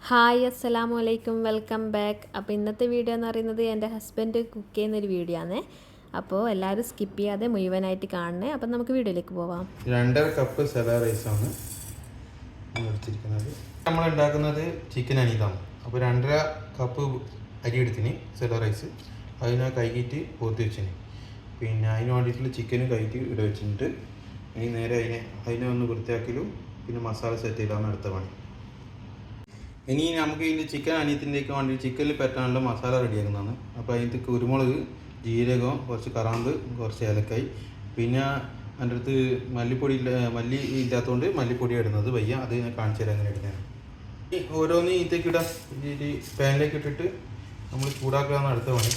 Hi അസ്സലാമു അലൈക്കും welcome back. അപ്പോൾ ഇന്നത്തെ വീഡിയോ എന്ന് പറയുന്നത് എൻ്റെ ഹസ്ബൻഡ് കുക്ക് ചെയ്യുന്നൊരു വീഡിയോ ആണ്. അപ്പോൾ എല്ലാവരും സ്കിപ്പ് ചെയ്യാതെ മുഴുവനായിട്ട് കാണണേ. അപ്പം നമുക്ക് വീഡിയോയിലേക്ക് പോവാം. 2.5 കപ്പ് സെല റൈസാണ് എടുത്തിരിക്കുന്നത്. നമ്മൾ ഉണ്ടാക്കുന്നത് ചിക്കൻ അനിയതാണ്. അപ്പോൾ 2.5 കപ്പ് അരി എടുത്തിന് സെല റൈസ്. അതിനെ കഴുകിയിട്ട് പോത്തി വെച്ചിന്. പിന്നെ അതിന് വേണ്ടിയിട്ടുള്ള ചിക്കനും കഴുകിയിട്ട് ഇവിടെ വെച്ചിട്ട് ഇനി നേരെ അതിനെ ഒന്ന് വൃത്തിയാക്കലും പിന്നെ മസാല സെറ്റ് ചെയ്താണ് അടുത്ത പണി. ഇനി നമുക്ക് ഇതിൻ്റെ ചിക്കൻ അനിയത്തിൻ്റെയൊക്കെ വേണ്ടി ചിക്കനിൽ പറ്റാനുള്ള മസാല റെഡിയാക്കുന്നതാണ്. അപ്പോൾ അതിൻ്റെ കുരുമുളക്, ജീരകം, കുറച്ച് കറാമ്പ്, കുറച്ച് ഏലക്കായി, പിന്നെ എൻ്റെ അടുത്ത് മല്ലി ഇല്ലാത്തതുകൊണ്ട് മല്ലിപ്പൊടി ഇടുന്നത് വയ്യ. അത് ഞാൻ കാണിച്ചു തരാം എങ്ങനെ ഇടുന്നതാണ്. ഈ ഓരോന്ന് ഇതിലേക്ക് ഇടാം. ഈ പാനിലേക്ക് ഇട്ടിട്ട് നമ്മൾ ചൂടാക്കാമെന്ന് അടുത്ത പണി.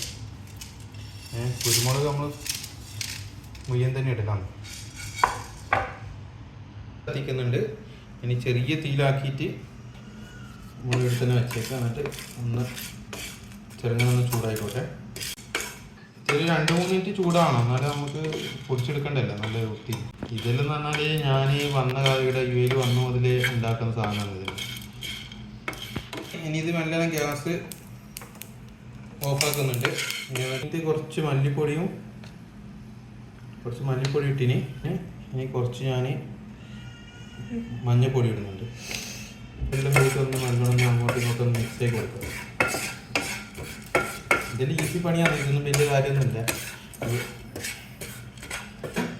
കുരുമുളക് നമ്മൾ മുയ്യൻ തന്നെ ഇടലാണ്. കത്തിക്കുന്നുണ്ട്. ഇനി ചെറിയ തീയിലാക്കിയിട്ട് മുളക് തന്നെ വെച്ചേക്കാം. എന്നിട്ട് ഒന്ന് ചെറുങ്ങനെ ചൂടായിക്കോട്ടെ. ഒരു 2-3 മിനിറ്റ് ചൂടാവണം, എന്നാലും നമുക്ക് പൊടിച്ചെടുക്കണ്ടല്ലോ നല്ല വൃത്തി. ഇതെല്ലാം പറഞ്ഞാൽ ഞാൻ വന്ന കാലയുടെ യുഎയിൽ വന്ന മുതലേ ഉണ്ടാക്കുന്ന സാധനമാണ് ഇതിൽ. ഇനി ഇത് നല്ല ഗ്യാസ് ഓഫാക്കുന്നുണ്ട്. ഇത് കുറച്ച് മല്ലിപ്പൊടി ഇട്ടിനി. ഇനി കുറച്ച് ഞാൻ മഞ്ഞൾപ്പൊടി ഇടുന്നുണ്ട്. എല്ലാം കൂടി ഒന്ന് നല്ലോണം അങ്ങോട്ടും ഇങ്ങോട്ടും മിക്സ് ചെയ്ത് കൊടുക്കുക. ഇതിൽ ഈസി പണിയാണ്, ഇതൊന്നും വലിയ കാര്യമൊന്നുമില്ല.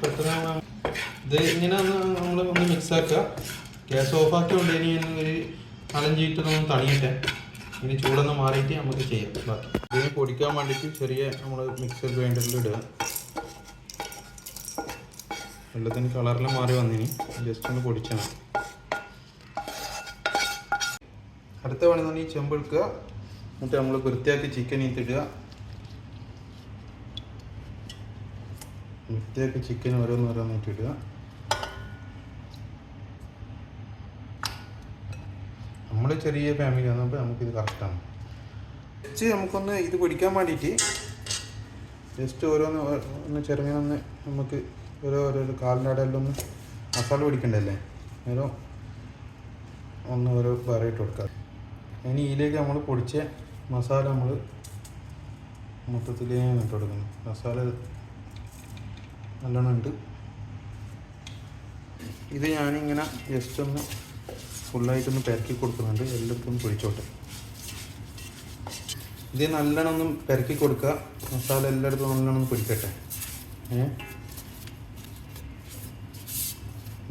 പെട്ടെന്ന് ഇത് ഇങ്ങനെ നമ്മൾ ഒന്ന് മിക്സ് ആക്കുക. ഗ്യാസ് ഓഫാക്കിയോണ്ട് ഇനി ഒരു 4-5 മിനിറ്റ് ഒന്ന് തണിയട്ടെ. ഇനി ചൂടൊന്ന് മാറിയിട്ട് നമുക്ക് ചെയ്യാം ബാക്കി. ഇതിന് പൊടിക്കാൻ വേണ്ടിയിട്ട് ചെറിയ നമ്മൾ മിക്സർ ഗ്രൈൻഡറിൽ ഇടുക. വെള്ളത്തിന് കളറെല്ലാം മാറി വന്നിനി ജസ്റ്റ് ഒന്ന് പൊടിച്ചാൽ മതി. അടുത്ത പണി തന്നെ ഈ ചെമ്പ് എടുക്കുക. എന്നിട്ട് നമ്മൾ വൃത്തിയാക്കി ചിക്കൻ ഇട്ടിടുക. വൃത്തിയാക്കി ചിക്കൻ ഓരോന്നോരോന്നിട്ട് ഇടുക. നമ്മൾ ചെറിയ ഫാമിലി ആകുമ്പോൾ നമുക്കിത് കറക്റ്റാണ്. ജസ്റ്റ് നമുക്കൊന്ന് ഇത് പൊടിക്കാൻ വേണ്ടിയിട്ട് ജസ്റ്റ് ഒന്ന് ചെറുങ്ങനെ നമുക്ക് ഓരോ കാലിൻ്റെ അടയെല്ലാം ഒന്ന് മസാല പിടിക്കണ്ടല്ലേ, ഓരോ പറയിട്ട് കൊടുക്കുക. ഇനി ഇതിലേക്ക് നമ്മൾ പൊടിച്ച മസാല നമ്മൾ മൊത്തത്തിലേ ഇട്ട് കൊടുക്കണം. മസാല നല്ലോണം ഉണ്ട്. ഇത് ഞാനിങ്ങനെ ജസ്റ്റ് ഒന്ന് ഫുള്ളായിട്ടൊന്ന് പെരക്കി കൊടുക്കുന്നുണ്ട്. എല്ലാവർക്കും ഒന്ന് പൊടിച്ചോട്ടെ. ഇത് നല്ലോണം ഒന്ന് പെരക്കി കൊടുക്കുക. മസാല എല്ലായിടത്തും നല്ലോണം ഒന്ന് പിടിക്കട്ടെ.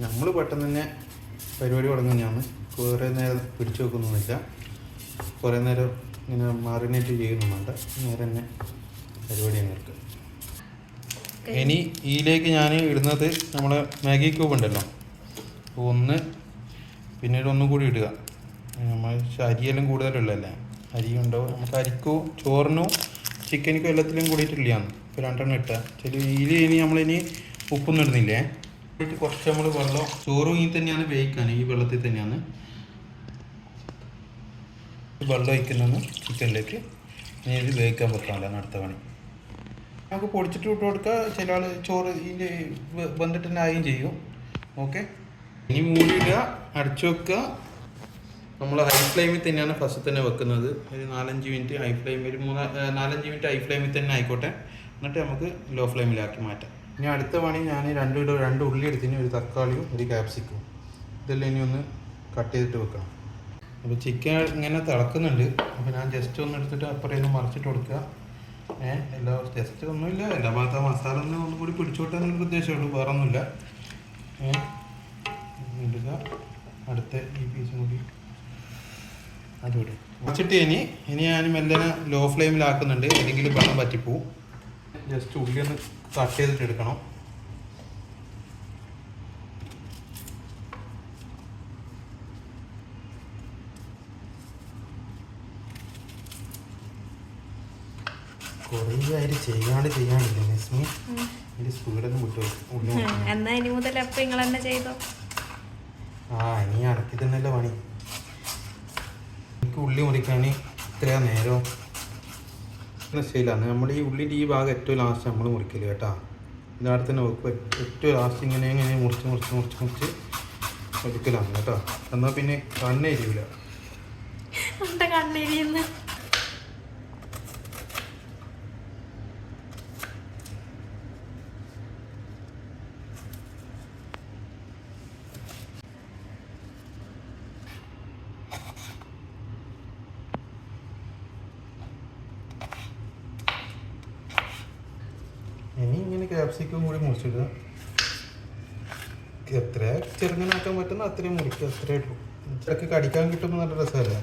നമ്മൾ പെട്ടെന്ന് തന്നെ പരിപാടി തുടങ്ങുന്നതാണ്. കുറേ നേരം പിടിച്ചു വെക്കുന്നൊന്നുമില്ല. കുറേ നേരം ഇങ്ങനെ മാറിനേറ്റ് ചെയ്യുന്നുണ്ട്. നേരെ തന്നെ പരിപാടി അങ്ങ് എടുക്കുക. ഇനി ഇതിലേക്ക് ഞാൻ ഇടുന്നത് നമ്മളെ മാഗി ക്യൂബ് ഉണ്ടല്ലോ, ഒന്ന് പിന്നീട് ഒന്നും കൂടി ഇടുക. നമ്മൾ അരിയെല്ലാം കൂടുതലുള്ളതല്ലേ, അരി ഉണ്ടാവും. നമുക്ക് അരിക്കും ചോറിനും ചിക്കനിക്കും എല്ലാത്തിലും കൂടിയിട്ടില്ലയാണ്. ഇപ്പോൾ 2 ഇട്ടാൽ ഇതിൽ ഇനി നമ്മളിനി ഉപ്പൊന്നും ഇടുന്നില്ലേ. കുറച്ച് നമ്മൾ വെള്ളം, ചോറും ഈ തന്നെയാണ് വേവിക്കാൻ, ഈ വെള്ളത്തിൽ തന്നെയാണ് വെള്ളം ഒഴിക്കുന്നത് ചിക്കനിലേക്ക്. ഇനി ഇത് വേവിക്കാൻ വെക്കാമല്ലോ അടുത്ത പണി. നമുക്ക് പൊടിച്ചിട്ട് ഇട്ട് കൊടുക്കുക. ചില ആൾ ചോറ് ഇതിൻ്റെ വെന്തിട്ട് തന്നെ ആയും ചെയ്യും. ഓക്കെ, ഇനി മൂടിയിടുക, അടച്ചു വെക്കുക. നമ്മൾ ഹൈ ഫ്ലെയിമിൽ തന്നെയാണ് ഫസ്റ്റ് തന്നെ വെക്കുന്നത്. ഒരു 4-5 മിനിറ്റ് ഹൈ ഫ്ലെയിമിൽ, 4-5 മിനിറ്റ് ഹൈ ഫ്ലെയിമിൽ തന്നെ ആയിക്കോട്ടെ. എന്നിട്ട് നമുക്ക് ലോ ഫ്ലെയിമിലാക്കി മാറ്റാം. ഇനി അടുത്ത പണി ഞാൻ 2 ഉള്ളി എടുത്തിന്, ഒരു തക്കാളിയും ഒരു ക്യാപ്സിക്കും. ഇതെല്ലാം ഇനി ഒന്ന് കട്ട് ചെയ്തിട്ട് വെക്കണം. അപ്പോൾ ചിക്കൻ ഇങ്ങനെ തിളക്കുന്നുണ്ട്. അപ്പോൾ ഞാൻ ജസ്റ്റ് ഒന്ന് എടുത്തിട്ട് അപ്പുറം മറിച്ചിട്ട് കൊടുക്കുക. എല്ലാ ജസ്റ്റ് ഒന്നുമില്ല, എല്ലാ ഭാഗത്തെ മസാല ഒന്നും കൂടി പിടിച്ചോട്ടെ എന്നൊരു ഉദ്ദേശമുള്ളൂ, വേറെ ഒന്നുമില്ല. ഇടുക. അടുത്ത ഈ പീസും കൂടി അതുകൂടി മറിച്ചിട്ട് ഇനി ഞാൻ മെല്ലെ ലോ ഫ്ലെയിമിലാക്കുന്നുണ്ട്, അല്ലെങ്കിൽ വെള്ളം പറ്റിപ്പോവും. ജസ്റ്റ് ഉള്ളി ഒന്ന് കട്ട് ചെയ്തിട്ട് എടുക്കണം. കുറേ ആയിട്ട് ചെയ്യാണ്ടില്ല നിസ്മി. എൻ്റെ സ്പീഡൊന്നും വിട്ടു. എന്നാ ഇനി മുതൽ അപ്പം നിങ്ങൾ തന്നെ ചെയ്തോ. ഇനി അടക്കി തന്നെയല്ലേ പണി. എനിക്ക് ഉള്ളി മുറിക്കാൻ ഇത്രയാ നേരം ശരിയിലാണ്. നമ്മൾ ഈ ഉള്ളിൻ്റെ ഈ ഭാഗം ഏറ്റവും ലാസ്റ്റ് നമ്മൾ മുറിക്കല് കേട്ടോ. ഇതിനടുത്ത് തന്നെ വെക്കും. ഏറ്റവും ലാസ്റ്റ് ഇങ്ങനെ മുറിച്ച് എടുക്കലാണ് കേട്ടോ. എന്നാൽ പിന്നെ കണ്ണേ ഇരിക്കില്ല. എൻ്റെ കണ്ണിരിന്ന് ഇനി ഇങ്ങനെ ക്യാപ്സിക്കം കൂടി മുറിച്ചിടുക. എത്ര ചെറുങ്ങനാക്കാൻ പറ്റുന്ന അത്രയും മുറിക്കുക, അത്രയേ ഉള്ളൂ. ഇതൊക്കെ കടിക്കാൻ കിട്ടുമ്പോൾ നല്ല രസമല്ല,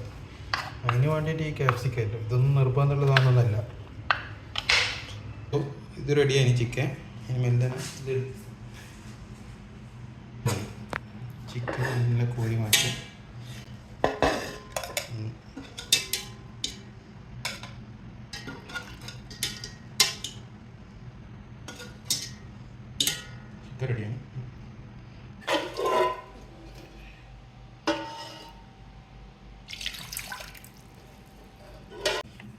അതിന് വേണ്ടിയിട്ട് ഈ ക്യാപ്സിക്കല്ല. ഇതൊന്നും നിർബന്ധമുള്ളതാണെന്നല്ല. അപ്പോൾ ഇത് റെഡിയായി ചിക്കൻ. ഇനി മെല്ലെ ഇത് ചിക്കൻ നല്ല കോഴി മാറ്റി ചിക്കൻ റെഡിയാണ്.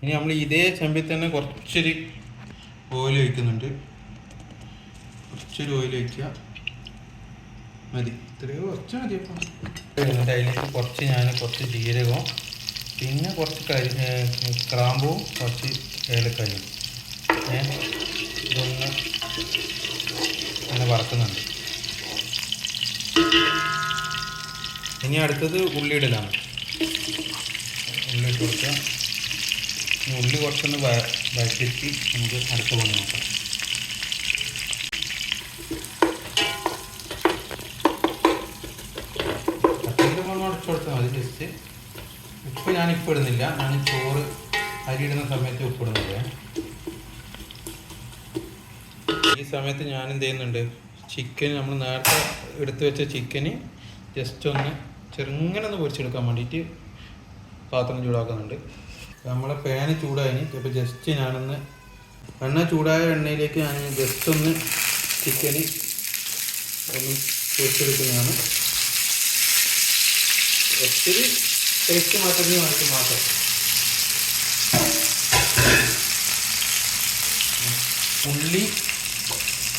ഇനി നമ്മൾ ഇതേ ചെമ്പിൽ തന്നെ കുറച്ചൊരു ഓയിൽ ഒഴിക്കുന്നുണ്ട്. കുറച്ചൊരു ഓയിൽ ഒഴിക്കുക, മതി, ഇത്രയോ കുറച്ച് മതി. അപ്പം അതിലേക്ക് കുറച്ച് ജീരകവും പിന്നെ കുറച്ച് ക്രാമ്പും കുറച്ച് ഏലക്കായും ഇതൊന്ന് അങ്ങനെ വറക്കുന്നുണ്ട്. ഇനി അടുത്തത് ഉള്ളിയിടലാണ്. ഉള്ളി ഇട്ട് കൊടുക്കുക. ഉള്ളി കുറച്ചൊന്ന് വഴറ്റിട്ട് നമുക്ക് അടുത്ത പണി നോക്കാം. അടച്ചു കൊടുത്താൽ മതി ജസ്റ്റ്. ഉപ്പ് ഞാനിപ്പോൾ ഇടുന്നില്ല, ഞാൻ ചോറ് അരി ഇടുന്ന സമയത്ത് ഉപ്പിടുന്നില്ല. ഈ സമയത്ത് ഞാൻ എന്ത് ചെയ്യുന്നുണ്ട്, ചിക്കൻ നമ്മൾ നേരത്തെ എടുത്തു വെച്ച ചിക്കന് ജസ്റ്റ് ഒന്ന് ചെറുങ്ങനെ ഒന്ന് പൊരിച്ചെടുക്കാൻ വേണ്ടിയിട്ട് പാത്രം ചൂടാക്കുന്നുണ്ട്. നമ്മളെ പാന് ചൂടായി. അപ്പോൾ ജസ്റ്റ് ഞാനൊന്ന് എണ്ണ ചൂടായ എണ്ണയിലേക്ക് ഞാൻ ജസ്റ്റ് ഒന്ന് ചിക്കന് ഒന്ന് പൊരിച്ചെടുക്കുന്നതാണ്. ഒത്തിരി ടേസ്റ്റ് മാറ്റുന്ന വേണ്ടിയിട്ട് മാത്രം. ഉള്ളി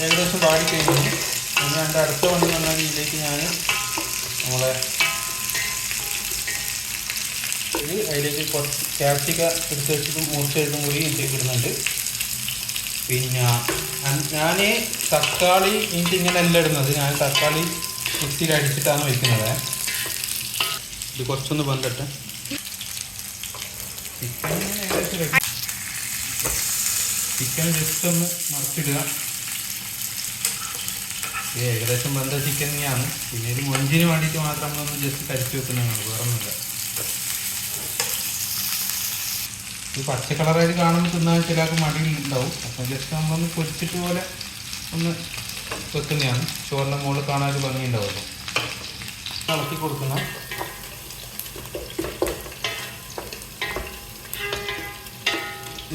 ഏകദേശം വാടിക്കഴിഞ്ഞു. പിന്നെ എൻ്റെ അടുത്ത പണി എന്ന് പറഞ്ഞാൽ ഇതിലേക്ക് ഞാൻ നമ്മളെ അതിലേക്ക് കുറച്ച് ക്യാപ്സിക്ക എടുത്ത് വെച്ചിട്ടും മുറിച്ചെടുത്തും കൂടി ഇതിലേക്ക് ഇടുന്നുണ്ട്. പിന്നെ ഞാൻ തക്കാളി ഇങ്ങനെ എല്ലാം ഇടുന്നത്, ഞാൻ തക്കാളി മിക്സിയിൽ അടിച്ചിട്ടാണ് വയ്ക്കുന്നത്. ഇത് കുറച്ചൊന്ന് ബന്ധട്ടെ. ചിക്കൻ ജസ്റ്റ് ഒന്ന് മറിച്ചിടുക. ഏകദേശം ബന്ധ ചിക്കൻ തന്നെയാണ്. പിന്നെ ഒരു മൊഞ്ചിന് വേണ്ടിയിട്ട് മാത്രം നമ്മളൊന്ന് ജസ്റ്റ് കരിച്ച് വെക്കുന്നതാണ്, വേറെ ഒന്നുമില്ല. ഇത് പച്ച കളറായിട്ട് കാണുമ്പോൾ തിന്നാൻ ചിലർക്ക് മടിയുണ്ടാവും. അപ്പം ജസ്റ്റ് നമ്മളൊന്ന് പൊരിച്ചിട്ട് പോലെ ഒന്ന് വെക്കുന്നതാണ്. ചോറിൻ്റെ മുകളിൽ കാണാൻ ഒരു ഭംഗി ഉണ്ടാവുമല്ലോ. ഇളക്കി കൊടുക്കുന്ന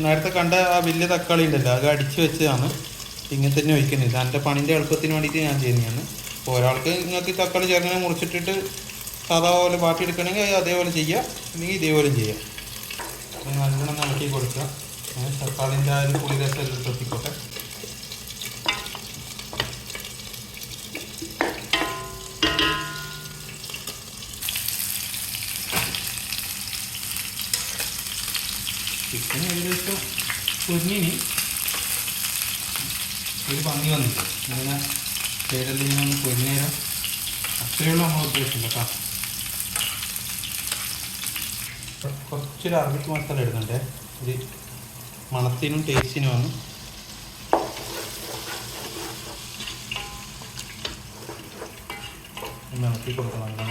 നേരത്തെ കണ്ട ആ വലിയ തക്കാളി ഉണ്ടല്ലോ, അത് അടിച്ച് വെച്ചതാണ്. ഇങ്ങനെ തന്നെ ഒഴിക്കുന്നത്. ഇത് എൻ്റെ പണിൻ്റെ എളുപ്പത്തിന് വേണ്ടിയിട്ട് ഞാൻ ചെയ്യുന്നതാണ്. അപ്പോൾ ഒരാൾക്ക് നിങ്ങൾക്ക് തക്കാളി ചെറുങ്ങനെ മുറിച്ചിട്ടിട്ട് സാധാ പോലെ വാട്ടിയെടുക്കണമെങ്കിൽ അതേപോലെ ചെയ്യുക, അല്ലെങ്കിൽ ഇതേപോലെ ചെയ്യുക. നല്ലോണം ഇളക്കി കൊടുക്കുക. തക്കാളിൻ്റെ ആ ഒരു പുളി രസം എല്ലാം എത്തിക്കോട്ടെ. ചിക്കൻ ഏകദേശം പൊരിഞ്ഞിനി ഒരു ഭംഗി വന്നിട്ട് ഇങ്ങനെ സൈഡെല്ലാം ഇങ്ങനെ ഒന്ന് പൊരിഞ്ഞേരം അത്രയുള്ള നമ്മൾ ഉദ്ദേശിച്ചില്ല കേട്ടോ. കുറച്ചൊരു അറബിക് മസാല ഇടുന്നുണ്ട്, ഒരു മണത്തിനും ടേസ്റ്റിനുമാണ്. ഇളക്കി കൊടുക്കണം.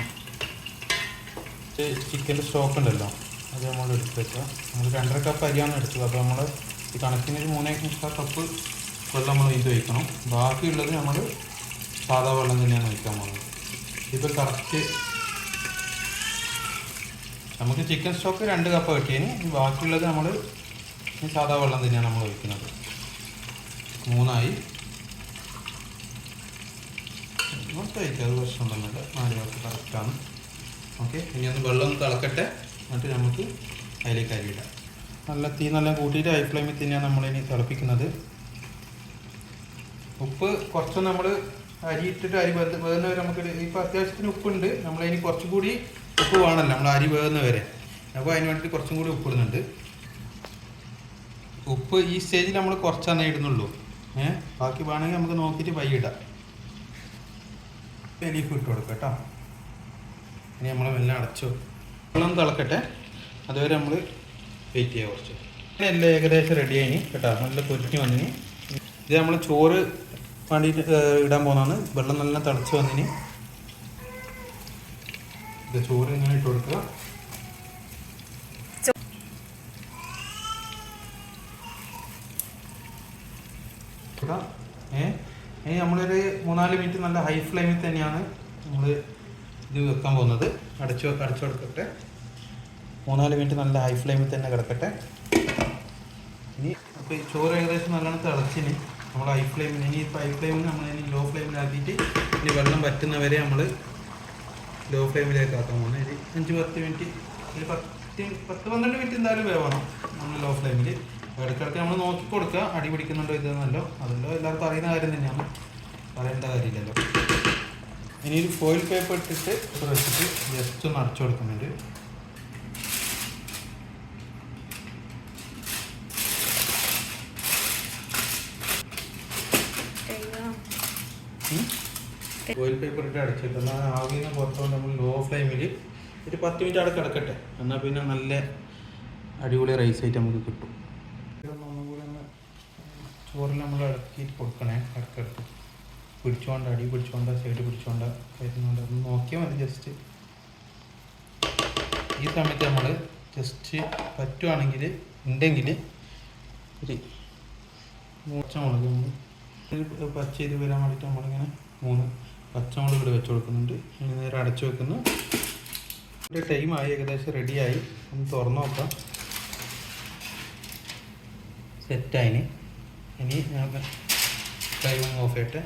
ചിക്കൻ്റെ സ്റ്റോക്ക് ഉണ്ടല്ലോ, അത് നമ്മൾ എടുത്ത് വെച്ചാൽ നമ്മൾ 2.5 കപ്പ് അരിയാണ് എടുത്തത്. അപ്പോൾ നമ്മൾ ഈ കണക്കിനൊരു 3.5 കപ്പ് വെള്ളം നമ്മൾ ഇത് വയ്ക്കണം. ബാക്കിയുള്ളത് നമ്മൾ സാധാ വെള്ളം തന്നെയാണ് വയ്ക്കാൻ പോകുന്നത്. ഇപ്പോൾ കറക്റ്റ് നമുക്ക് ചിക്കൻ സ്റ്റോക്ക് 2 കപ്പ് കിട്ടിയതിന് ബാക്കിയുള്ളത് നമ്മൾ സാധാ വെള്ളം തന്നെയാണ് നമ്മൾ വയ്ക്കുന്നത്. 3 ആയി. മൊത്തമായിട്ട് അത് പ്രശ്നമൊന്നുമില്ല, 4 കപ്പ് കറക്റ്റാണ്. ഓക്കെ, ഇനി ഒന്ന് വെള്ളം ഒന്ന് തിളക്കട്ടെ, എന്നിട്ട് നമുക്ക് അതിലേക്ക് അരിയിടാം. നല്ല കൂട്ടിയിട്ട് ഹൈ ഫ്ലെയിമിൽ തന്നെയാണ് നമ്മളിനി തിളപ്പിക്കുന്നത്. ഉപ്പ് കുറച്ച് നമ്മൾ അരി ഇട്ടിട്ട് അരി വേകുന്നവരെ നമുക്ക് ഇപ്പോൾ അത്യാവശ്യത്തിന് ഉപ്പുണ്ട്. നമ്മളതിന് കുറച്ചുകൂടി ഉപ്പ് വേണമല്ലോ നമ്മൾ അരി വേകുന്നവരെ. അപ്പോൾ അതിന് വേണ്ടിയിട്ട് കുറച്ചും കൂടി ഉപ്പ് ഇടുന്നുണ്ട്. ഉപ്പ് ഈ സ്റ്റേജിൽ നമ്മൾ കുറച്ചാന്നേ ഇടുന്നുള്ളൂ. ബാക്കി വേണമെങ്കിൽ നമുക്ക് നോക്കിയിട്ട് പയ്യ ഇടാം. ലീഫ് ഇട്ട് കൊടുക്കാം കേട്ടോ. ഇനി നമ്മൾ മെല്ലെ അടച്ചു വെള്ളം തിളക്കട്ടെ, അതുവരെ നമ്മൾ വെയിറ്റ് ചെയ്യാം കുറച്ച്. എല്ലാം ഏകദേശം റെഡി ആയിനി കേട്ടോ, നല്ല പൊരിഞ്ഞ് വന്നിന്. ഇത് നമ്മൾ ചോറ് വേണ്ടിയിട്ട് ഇടാൻ പോകുന്നതാണ്. വെള്ളം നല്ല തിളച്ച് വന്നിന്. ഇത് ചോറ് ഇങ്ങനെ ഇട്ട് കൊടുക്കുക. ഇനി നമ്മളൊരു 3-4 മിനിറ്റ് നല്ല ഹൈ ഫ്ലെയിമിൽ തന്നെയാണ് നമ്മൾ ഇത് വെക്കാൻ പോകുന്നത്. അടച്ചു കൊടുക്കട്ടെ. 3-4 മിനിറ്റ് നല്ല ഹൈ ഫ്ലെയിമിൽ തന്നെ കിടക്കട്ടെ. ഇനി അപ്പോൾ ഈ ചോറ് ഏകദേശം നല്ലോണം തിളച്ചിന്. നമ്മൾ ഹൈ ഫ്ലെയിമിൽ, ഇനി ഇപ്പോൾ ഹൈ ഫ്ലെയിമിൽ നമ്മൾ ഇനി ലോ ഫ്ലെയിമിലാക്കിയിട്ട് ഇനി വെള്ളം വറ്റുന്നവരെ നമ്മൾ ലോ ഫ്ലെയിമിലേക്ക് ആക്കാൻ പോകുന്നത്. ഒരു 5-10 മിനിറ്റ്, ഒരു 10-12 മിനിറ്റ് എന്തായാലും വേവണം നമ്മൾ ലോ ഫ്ലെയിമിൽ. ഇടയ്ക്കിടയ്ക്ക് നമ്മൾ നോക്കി കൊടുക്കുക, അടി പിടിക്കുന്നുണ്ടോ ഇതെന്നല്ലോ. അതല്ലോ എല്ലാവർക്കും അറിയുന്ന കാര്യം തന്നെയാണ്, പറയേണ്ട കാര്യമില്ലല്ലോ. ഇനി ഒരു ഫോയിൽ പേപ്പർ ഇട്ടിട്ട് വെച്ചിട്ട് ജസ്റ്റ് ഒന്ന് അടച്ചു കൊടുക്കുന്നുണ്ട്. ഫോയിൽ പേപ്പർ ഇട്ട് അടച്ചിട്ട് എന്നാൽ ആവിയിൽ നിന്ന് പുറത്തുകൊണ്ട് നമ്മൾ ലോ ഫ്ലെയിമിൽ ഒരു 10 മിനിറ്റ് അവിടെ കിടക്കട്ടെ. എന്നാൽ പിന്നെ നല്ല അടിപൊളി റൈസ് ആയിട്ട് നമുക്ക് കിട്ടും. ഒന്നുകൂടി ഒന്ന് ചോറിൽ നമ്മൾ ഇറക്കിയിട്ട് കൊടുക്കണേ. ഇടയ്ക്കിടയ്ക്ക് പിടിച്ചോണ്ട, അടി പിടിച്ചോണ്ട, സൈഡ് പിടിച്ചോണ്ട വരുന്നുണ്ട്. ഒന്ന് നോക്കിയാൽ മതി ജസ്റ്റ്. ഈ സമയത്ത് നമ്മൾ ജസ്റ്റ് പറ്റുവാണെങ്കിൽ ഉണ്ടെങ്കിൽ ഒരു പച്ചമുളക് പച്ച ഇത് വരാൻ വേണ്ടിയിട്ട് നമ്മളിങ്ങനെ 3 പച്ചമുളക് ഇവിടെ വെച്ച് കൊടുക്കുന്നുണ്ട്. ഇനി നേരെ അടച്ചു വെക്കുന്നു. ഒരു ടൈമായി, ഏകദേശം റെഡിയായി. ഒന്ന് തുറന്നു നോക്കാം. സെറ്റായിന്. ഇനി നമുക്ക് ടൈം ഓഫ് ചെയ്യട്ടെ.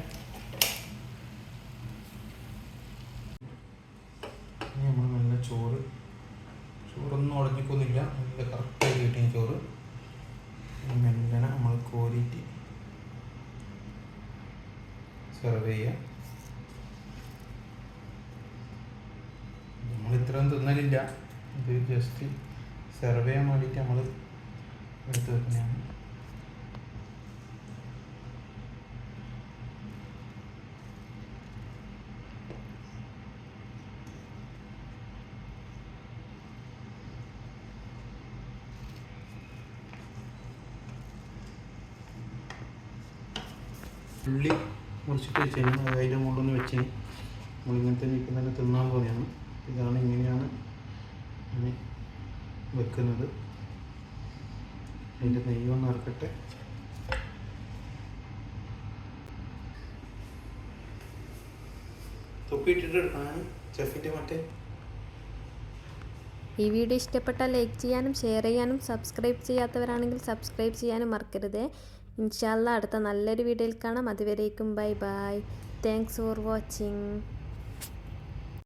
ഇനി നമ്മൾ നല്ല ചോറൊന്നും ഉടഞ്ഞിക്കൊന്നുമില്ല, നല്ല കറക്റ്റായി കിട്ടിയ ചോറ്. മെല്ലനെ നമ്മൾ കോരിയിട്ട് സെർവ് ചെയ്യുക. നമ്മൾ ഇത്രയും തിന്നലില്ല, ഇത് ജസ്റ്റ് സെർവ് ചെയ്യാൻ വേണ്ടിയിട്ട് നമ്മൾ എടുത്ത് വെക്കുന്നതാണ്. ഉള്ളി മുറിച്ചിട്ട് വെച്ചാൽ അതിൻ്റെ മുകളിലൊന്ന് വെച്ചിന് നമ്മളിങ്ങനത്തെ ഇപ്പം തന്നെ തിന്നാൻ പോലെയാണ്. ഇതാണ്, ഇങ്ങനെയാണ് ഇനി വെക്കുന്നത്. അതിൻ്റെ നെയ്യൊന്ന് ഇറക്കട്ടെ. തൊപ്പിയിട്ടിട്ട് എടുക്കാനാണ് ചെഫിൻ്റെ മറ്റേ. ഈ വീഡിയോ ഇഷ്ടപ്പെട്ടാൽ ലൈക്ക് ചെയ്യാനും ഷെയർ ചെയ്യാനും സബ്സ്ക്രൈബ് ചെയ്യാത്തവരാണെങ്കിൽ സബ്സ്ക്രൈബ് ചെയ്യാനും മറക്കരുത്. ഇൻഷാ അല്ലാ അടുത്ത നല്ലൊരു വീഡിയോയിൽ കാണാം. അതുവരേക്കും bye bye. Thanks for watching.